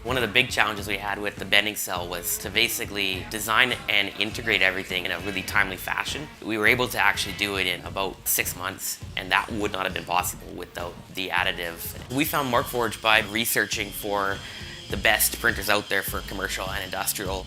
One of the big challenges we had with the bending cell was to basically design and integrate everything in a really timely fashion. We were able to actually do it in about 6 months, and that would not have been possible without the additive. We found Markforged by researching for the best printers out there for commercial and industrial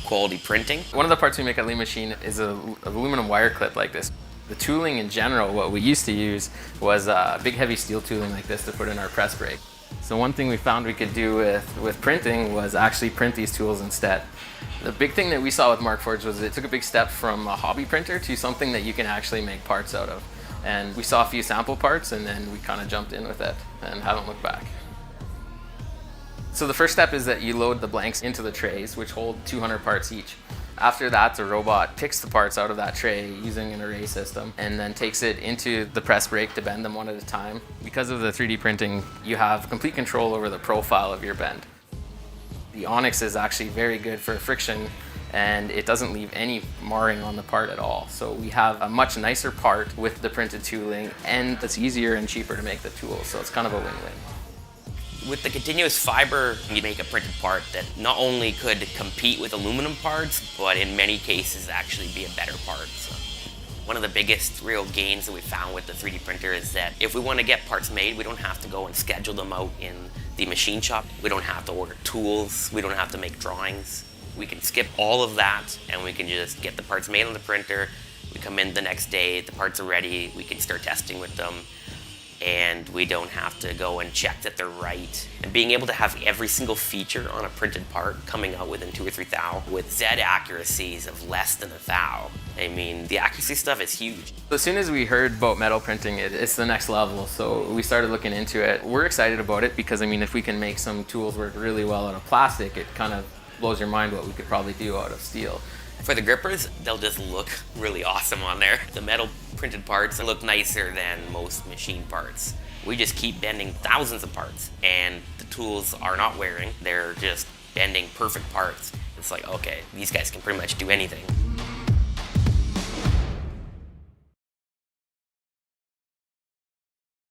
quality printing. One of the parts we make at Lean Machine is an aluminum wire clip like this. The tooling in general, what we used to use was big heavy steel tooling like this to put in our press brake. So one thing we found we could do with printing was actually print these tools instead. The big thing that we saw with Markforged was it took a big step from a hobby printer to something that you can actually make parts out of. And we saw a few sample parts and then we kind of jumped in with it and haven't looked back. So the first step is that you load the blanks into the trays, which hold 200 parts each. After that, the robot picks the parts out of that tray using an array system and then takes it into the press brake to bend them one at a time. Because of the 3D printing, you have complete control over the profile of your bend. The onyx is actually very good for friction and it doesn't leave any marring on the part at all. So we have a much nicer part with the printed tooling and it's easier and cheaper to make the tools, so it's kind of a win-win. With the continuous fiber, you make a printed part that not only could compete with aluminum parts, but in many cases actually be a better part. So one of the biggest real gains that we found with the 3D printer is that if we want to get parts made, we don't have to go and schedule them out in the machine shop. We don't have to order tools. We don't have to make drawings. We can skip all of that and we can just get the parts made on the printer. We come in the next day, the parts are ready, we can start testing with them. And we don't have to go and check that they're right. And being able to have every single feature on a printed part coming out within 2 or 3 thou with Z accuracies of less than 1 thou. I mean, the accuracy stuff is huge. As soon as we heard about metal printing, it's the next level. So we started looking into it. We're excited about it because, I mean, if we can make some tools work really well out of plastic, it kind of blows your mind what we could probably do out of steel. For the grippers, they'll just look really awesome on there. The metal printed parts look nicer than most machine parts. We just keep bending thousands of parts and the tools are not wearing, they're just bending perfect parts. It's like, okay, these guys can pretty much do anything.